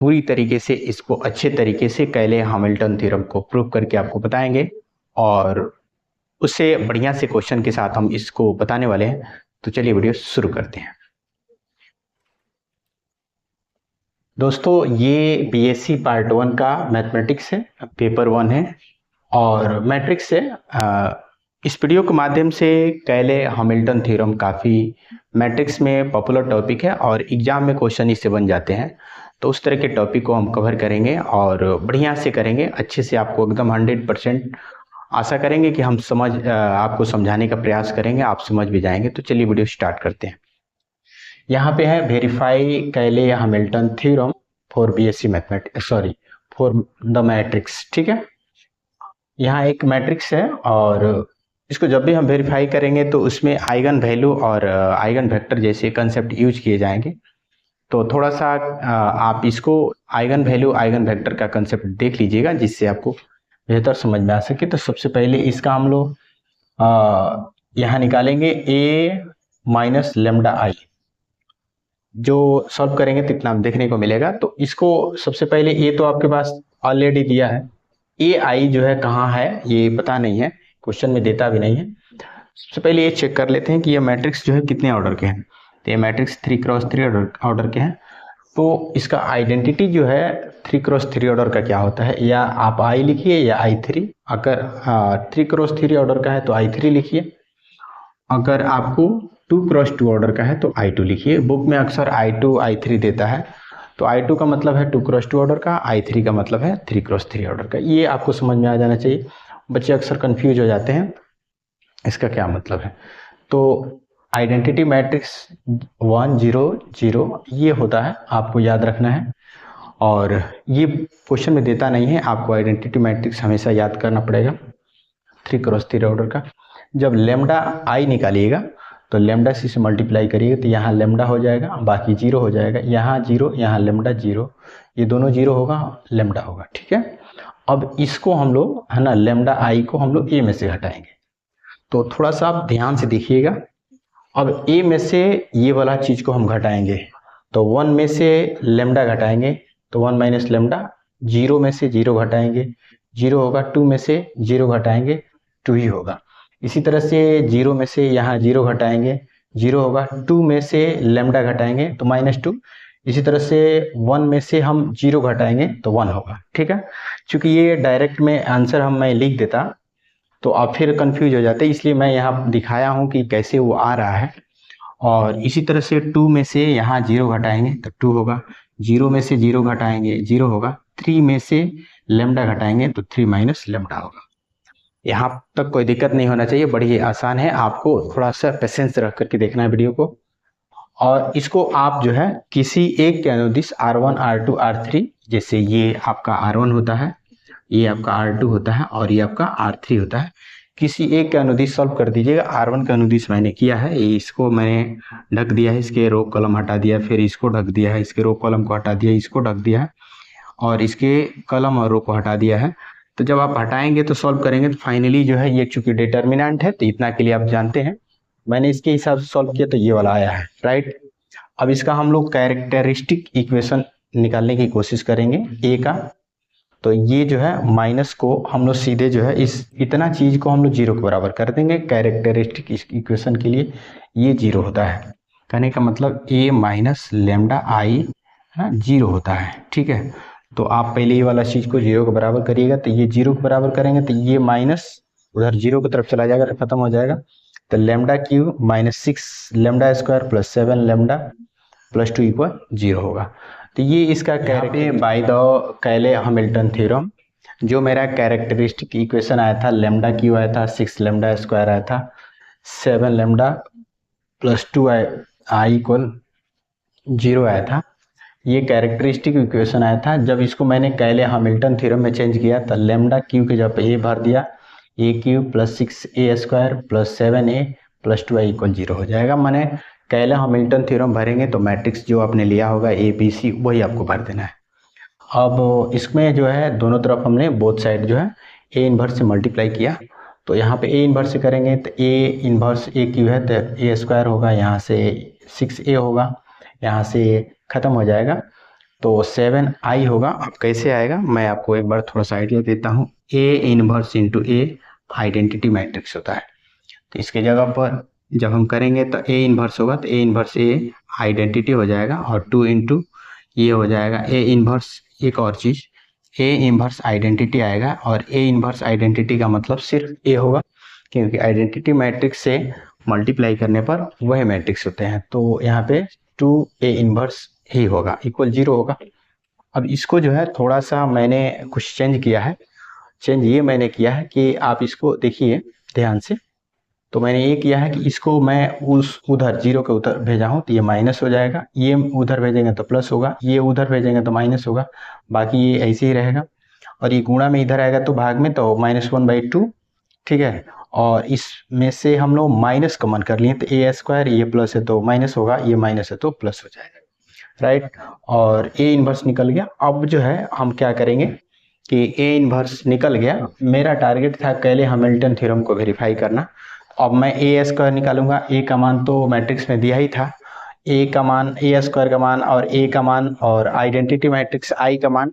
पूरी तरीके से इसको अच्छे तरीके से कैले हैमिल्टन थ्योरम को प्रूव करके आपको बताएंगे और उससे बढ़िया से क्वेश्चन के साथ हम इसको बताने वाले हैं। तो चलिए वीडियो शुरू करते हैं। दोस्तों ये बीएससी पार्ट 1 का मैथमेटिक्स है, पेपर 1 है और मैट्रिक्स है। इस वीडियो के माध्यम से कैले हैमिल्टन थ्योरम काफ़ी मैट्रिक्स में पॉपुलर टॉपिक है और एग्जाम में क्वेश्चन इससे बन जाते हैं। तो उस तरह के टॉपिक को हम कवर करेंगे और बढ़िया से करेंगे, अच्छे से आपको एकदम 100% आशा करेंगे कि हम आपको समझाने का प्रयास करेंगे, आप समझ भी जाएंगे। तो चलिए वीडियो स्टार्ट करते हैं। यहाँ पे है वेरीफाई कैले Hamilton theorem for BSc mathematics, sorry for the matrix. ठीक है, यहाँ एक मैट्रिक्स है और इसको जब भी हम वेरीफाई करेंगे तो उसमें आइगन वैल्यू और आइगन वेक्टर जैसे कंसेप्ट यूज किए जाएंगे। तो थोड़ा सा आप इसको आइगन वैल्यू आइगन वेक्टर का कंसेप्ट देख लीजिएगा जिससे आपको बेहतर समझ में आ सके। तो सबसे पहले इसका हम लोग यहाँ निकालेंगे a माइनस लेमडा आई, जो सॉल्व करेंगे तो इतना देखने को मिलेगा। तो इसको सबसे पहले a तो आपके पास ऑलरेडी दिया है, ए आई जो है कहाँ है ये पता नहीं है, क्वेश्चन में देता भी नहीं है। सबसे पहले ये चेक कर लेते हैं कि ये मैट्रिक्स जो है कितने ऑर्डर के हैं। तो ये मैट्रिक्स 3x3 ऑर्डर के हैं। तो इसका आइडेंटिटी जो है 3x3 ऑर्डर का क्या होता है, या आप आई लिखिए या i3। अगर 3x3 ऑर्डर का है तो i3 लिखिए, अगर आपको 2x2 ऑर्डर का है तो i2 लिखिए। बुक में अक्सर i2 i3 देता है, तो i2 का मतलब है 2x2 ऑर्डर का, i3 का मतलब है 3x3 ऑर्डर का। ये आपको समझ में आ जाना चाहिए। बच्चे अक्सर कंफ्यूज हो जाते हैं इसका क्या मतलब है। तो आइडेंटिटी मैट्रिक्स 1 0 0 ये होता है, आपको याद रखना है। और ये क्वेश्चन में देता नहीं है, आपको आइडेंटिटी मैट्रिक्स हमेशा याद करना पड़ेगा 3x3 ऑर्डर का। जब लेमडा आई निकालिएगा तो लेमडा सी से मल्टीप्लाई करिएगा तो यहाँ लेमडा हो जाएगा, बाकी जीरो हो जाएगा, यहाँ जीरो यहाँ लेमडा जीरो, ये दोनों जीरो होगा, लेमडा होगा। ठीक है, अब इसको हम लोग है ना लेमडा आई को हम लोग ए में से घटाएंगे। तो थोड़ा सा आप ध्यान से देखिएगा। अब ए में से ये वाला चीज को हम घटाएंगे तो 1 में से लेमडा घटाएंगे तो 1 माइनस लेमडा, 0 में से 0 घटाएंगे 0 होगा, 2 में से 0 घटाएंगे 2 ही होगा। इसी तरह से 0 में से यहाँ 0 घटाएंगे 0 होगा, 2 में से लेमडा घटाएंगे तो -2। इसी तरह से 1 में से हम 0 घटाएंगे तो 1 होगा। ठीक है, चूंकि ये डायरेक्ट में आंसर मैं लिख देता तो आप फिर कंफ्यूज हो जाते, इसलिए मैं यहाँ दिखाया हूँ कि कैसे वो आ रहा है। और इसी तरह से 2 में से यहाँ 0 घटाएंगे तो 2 होगा, 0 में से 0 घटाएंगे 0 होगा, 3 में से लेमडा घटाएंगे तो 3 माइनस लेमडा होगा। यहाँ तक कोई दिक्कत नहीं होना चाहिए, बड़ी आसान है। आपको थोड़ा सा पेशेंस रख करके देखना है वीडियो को। और इसको आप जो है किसी एक के अनुदिश R1 R2 R3, जैसे ये आपका R1 होता है, ये आपका R2 होता है और ये आपका R3 होता है, किसी एक के अनुदिश सॉल्व कर दीजिएगा। R1 का अनुदिश मैंने किया है, इसको मैंने ढक दिया है, इसके रो कॉलम हटा दिया, फिर इसको ढक दिया है, इसके रो कॉलम को हटा दिया, इसको ढक दिया है और इसके कॉलम और रो को हटा दिया है। तो जब आप हटाएंगे तो सॉल्व करेंगे तो फाइनली जो है ये चूंकि डिटर्मिनेंट है तो इतना के लिए आप जानते हैं, मैंने इसके हिसाब से सॉल्व किया तो ये वाला आया है, राइट। अब इसका हम लोग कैरेक्टरिस्टिक इक्वेशन निकालने की कोशिश करेंगे ए का। तो ये जो है माइनस को हम लोग सीधे जो है इस इतना चीज को हम लोग 0 के बराबर कर देंगे। कैरेक्टरिस्टिक इक्वेशन के लिए ये 0 होता है, कहने का मतलब a माइनस लेमडा आई है ना 0 होता है। ठीक है, तो आप पहले ये वाला चीज को 0 के बराबर करिएगा, तो ये 0 के बराबर करेंगे तो ये माइनस उधर 0 की तरफ चला जाएगा, खत्म हो जाएगा। तो lambda Q -6 lambda square plus 7 lambda plus 2 equal 0 होगा। तो ये इसका कैरेक्टर बाय द कैले हैमिल्टन थ्योरम, जो मेरा कैरेक्टरिस्टिक इक्वेशन आया था लेमडा क्यू आया था 6 लेमडा स्क्वायर आया था 7 लेमडा प्लस 2 आई इक्वल 0 आया था, ये कैरेक्टरिस्टिक इक्वेशन आया था। जब इसको मैंने कैले हैमिल्टन थ्योरम में चेंज किया तो लेमडा क्यू के जब ए भर दिया, a q plus 6a square plus 7a plus 2 i equal 0 हो जाएगा। मैंने कैले हैमिल्टन थ्योरम भरेंगे तो मैट्रिक्स जो आपने लिया होगा ए बी सी वही आपको भर देना है। अब इसमें जो है दोनों तरफ हमने बोथ साइड जो है ए इन्वर्स से मल्टीप्लाई किया, तो यहाँ पे ए इन्वर्स से करेंगे तो ए इन्वर्स ए क्यू है तो ए स्क्वायर होगा, यहाँ से 6a होगा, यहाँ से ख़त्म हो जाएगा तो 7i होगा। अब कैसे आएगा मैं आपको एक बार थोड़ा सा आइडिया देता हूँ। A inverse into A identity matrix होता है, तो इसके जगह पर जब हम करेंगे तो ए इनवर्स होगा, तो ए इनवर्स ए आइडेंटिटी हो जाएगा और 2 इंटू ये हो जाएगा ए इनवर्स। एक और चीज़, ए इनवर्स आइडेंटिटी आएगा और ए इनवर्स आइडेंटिटी का मतलब सिर्फ ए होगा, क्योंकि आइडेंटिटी मैट्रिक्स से मल्टीप्लाई करने पर वह मैट्रिक्स होते हैं। तो यहाँ पे 2 ए इनवर्स ही होगा, इक्वल 0 होगा। अब इसको जो है थोड़ा सा मैंने कुछ चेंज किया है। चेंज ये मैंने किया है कि आप इसको देखिए ध्यान से। तो मैंने ये किया है कि इसको मैं उस उधर 0 के उधर भेजा हूँ तो ये माइनस हो जाएगा, ये उधर भेजेंगे तो प्लस होगा, ये उधर भेजेंगे तो माइनस होगा, बाकी ये ऐसे ही रहेगा। और ये गुणा में इधर आएगा तो भाग में, तो -1/2, ठीक है। और इसमें से हम लोग माइनस कॉमन कर लिए, तो ए स्क्वायर, ये प्लस है तो माइनस होगा, ये माइनस है तो प्लस हो जाएगा, राइट। और ए इनवर्स निकल गया। अब जो है हम क्या करेंगे कि ए इनवर्स निकल गया, मेरा टारगेट था कैले हैमिल्टन थ्योरम को वेरीफाई करना। अब मैं ए स्क्वायर निकालूंगा, ए का मान तो मैट्रिक्स में दिया ही था, ए का मान, ए स्क्वायर का मान और ए का मान और आइडेंटिटी मैट्रिक्स आई का मान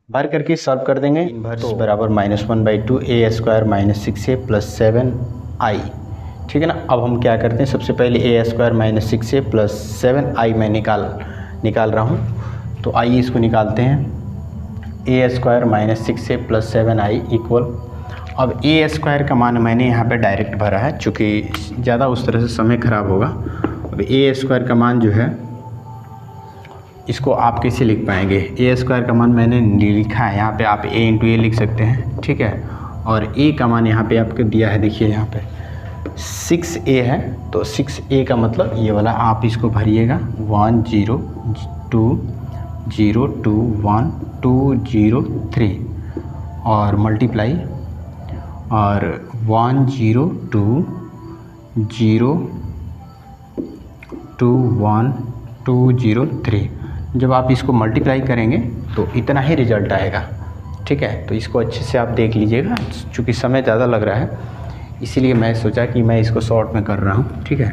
भर करके सॉल्व कर देंगे। इनवर्स तो बराबर -1/2 ए स्क्वायर -6a + 7i, ठीक है ना। अब हम क्या करते हैं, सबसे पहले ए स्क्वायर -6a + 7i मैं निकाल रहा हूँ, तो आइए इसको निकालते हैं। ए स्क्वायर -6a + 7i इक्वल, अब ए स्क्वायर का मान मैंने यहाँ पे डायरेक्ट भरा है, चूँकि ज़्यादा उस तरह से समय ख़राब होगा। अब ए स्क्वायर का मान जो है इसको आप कैसे लिख पाएंगे, ए स्क्वायर का मान मैंने लिखा है यहाँ पे, आप ए इंटू ए लिख सकते हैं, ठीक है। और ए का मान यहाँ पे आपको दिया है, देखिए यहाँ पे 6a है, तो 6a का मतलब ये वाला आप इसको भरिएगा 1 0 2 0 2 1 2 0 3 और मल्टीप्लाई और 1 0 2 0 2 1 2 0 3। जब आप इसको मल्टीप्लाई करेंगे तो इतना ही रिजल्ट आएगा, ठीक है। तो इसको अच्छे से आप देख लीजिएगा, चूँकि समय ज़्यादा लग रहा है इसीलिए मैं सोचा कि मैं इसको शॉर्ट में कर रहा हूँ, ठीक है।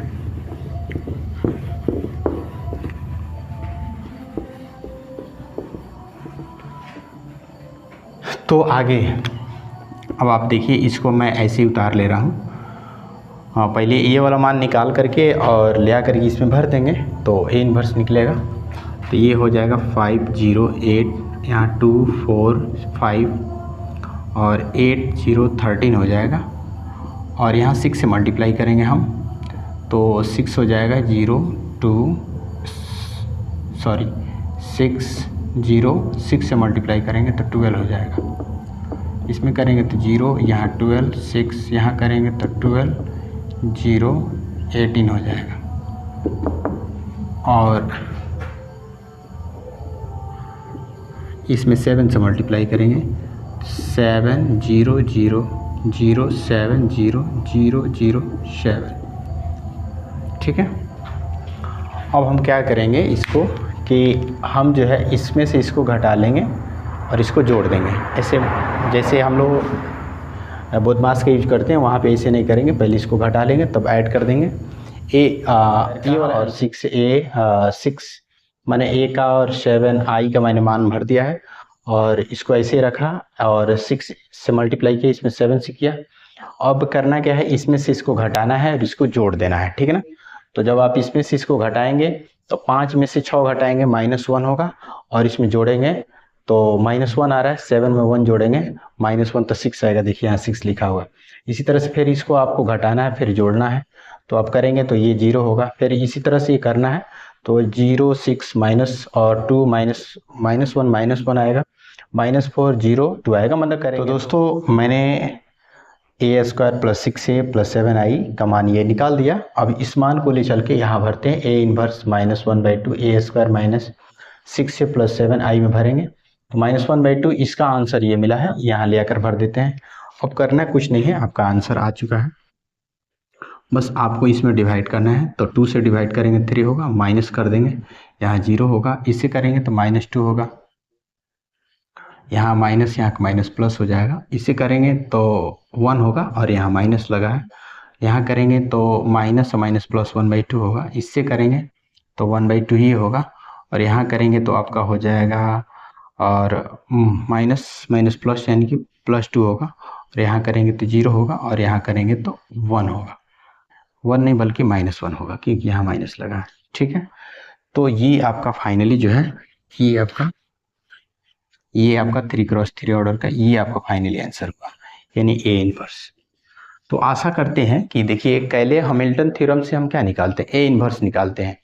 तो आगे अब आप देखिए, इसको मैं ऐसे ही उतार ले रहा हूँ। हाँ, पहले ये वाला मान निकाल करके और ले आकर के इसमें भर देंगे तो ए इनवर्स निकलेगा। तो ये हो जाएगा 5 0 8, यहाँ 2 4 5 और 8 0 13 हो जाएगा। और यहाँ 6 से मल्टीप्लाई करेंगे हम तो 6 हो जाएगा 0 2 सॉरी 6 0 6 से मल्टीप्लाई करेंगे तो 12 हो जाएगा। इसमें करेंगे तो 0, यहाँ 12 6, यहाँ करेंगे तो 12 0 18 हो जाएगा। और इसमें 7 से मल्टीप्लाई करेंगे, 7 0 0 0 7 0 0 0 7, ठीक है। अब हम क्या करेंगे इसको कि हम जो है इसमें से इसको घटा लेंगे और इसको जोड़ देंगे, ऐसे जैसे हम लोग बोधमास का यूज करते हैं वहाँ पे ऐसे नहीं करेंगे, पहले इसको घटा लेंगे तब ऐड कर देंगे। ए वाला और 6 मैंने ए का और 7i का मैंने मान भर दिया है और इसको ऐसे रखा और 6 से मल्टीप्लाई किया, इसमें 7 से किया। अब करना क्या है, इसमें से इसको घटाना है और इसको जोड़ देना है, ठीक है ना। तो जब आप इसमें से इसको घटाएंगे तो 5 में से 6 घटाएंगे -1 होगा और इसमें जोड़ेंगे तो -1 आ रहा है, 7 में 1 जोड़ेंगे -1 तो 6 आएगा, देखिए यहाँ 6 लिखा हुआ है। इसी तरह से फिर इसको आपको घटाना है फिर जोड़ना है, तो आप करेंगे तो ये 0 होगा। फिर इसी तरह से ये करना है तो 0 6 माइनस और 2 -1 आएगा, -4 0 2 आएगा, मतलब करेंगे। तो दोस्तों मैंने ए स्क्वायर +6a + 7i का मान ये निकाल दिया। अब इस मान को ले चल के यहाँ भरते हैं, A inverse -1/2 A square -6a + 7i में भरेंगे तो -1/2 इसका आंसर ये मिला है, यहाँ ले आकर भर देते हैं। अब करना कुछ नहीं है, आपका आंसर आ चुका है, बस आपको इसमें डिवाइड करना है। तो 2 से डिवाइड करेंगे 3 होगा, माइनस कर देंगे, यहाँ 0 होगा, इससे करेंगे तो -2 होगा, यहाँ माइनस यहाँ माइनस प्लस हो जाएगा, इससे करेंगे तो 1 होगा और यहाँ माइनस लगा है, यहाँ करेंगे तो माइनस और माइनस +1/2 होगा, इससे करेंगे तो 1/2 ही होगा और यहाँ करेंगे तो आपका हो जाएगा, और माइनस माइनस प्लस यानी कि +2 होगा, और यहाँ करेंगे तो 0 होगा, और यहाँ करेंगे तो 1 होगा। 1 नहीं बल्कि -1 होगा, क्योंकि यहाँ माइनस लगा है। ठीक है, तो ये आपका फाइनली जो है, ये आपका 3x3 ऑर्डर का ये आपका फाइनली आंसर हुआ, यानी A इनवर्स। तो आशा करते हैं कि देखिए, कैले हैमिल्टन थ्योरम से हम क्या निकालते हैं, A इनवर्स निकालते हैं।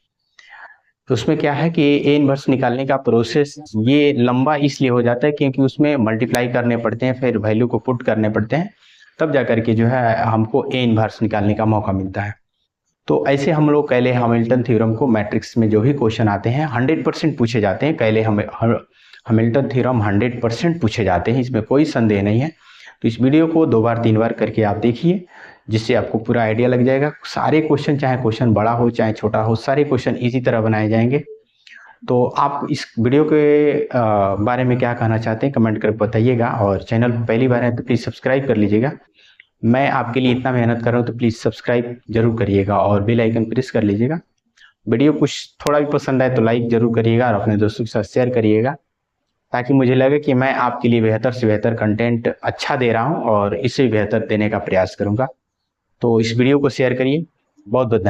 तो उसमें क्या है कि A इनवर्स निकालने का प्रोसेस ये लंबा इसलिए हो जाता है क्योंकि उसमें मल्टीप्लाई करने पड़ते हैं, फिर वैल्यू को पुट करने पड़ते हैं, तब जा करके जो है हमको A इनवर्स निकालने का मौका मिलता है। तो ऐसे हम लोग कैले हैमिल्टन थ्योरम को मैट्रिक्स में जो भी क्वेश्चन आते हैं 100% पूछे जाते हैं। कैले हैमिल्टन थ्योरम 100% पूछे जाते हैं, इसमें कोई संदेह नहीं है। तो इस वीडियो को 2 बार 3 बार करके आप देखिए, जिससे आपको पूरा आइडिया लग जाएगा। सारे क्वेश्चन, चाहे क्वेश्चन बड़ा हो चाहे छोटा हो, सारे क्वेश्चन इसी तरह बनाए जाएंगे। तो आप इस वीडियो के बारे में क्या कहना चाहते हैं कमेंट कर बताइएगा, और चैनल पर पहली बार है तो प्लीज़ सब्सक्राइब कर लीजिएगा। मैं आपके लिए इतना मेहनत कर रहा हूँ तो प्लीज़ सब्सक्राइब जरूर करिएगा और बेल आइकन प्रेस कर लीजिएगा। वीडियो कुछ थोड़ा भी पसंद आए तो लाइक जरूर करिएगा और अपने दोस्तों के साथ शेयर करिएगा, ताकि मुझे लगे कि मैं आपके लिए बेहतर से बेहतर कंटेंट अच्छा दे रहा हूँ और इससे बेहतर देने का प्रयास करूँगा। तो इस वीडियो को शेयर करिए। बहुत बहुत धन्यवाद।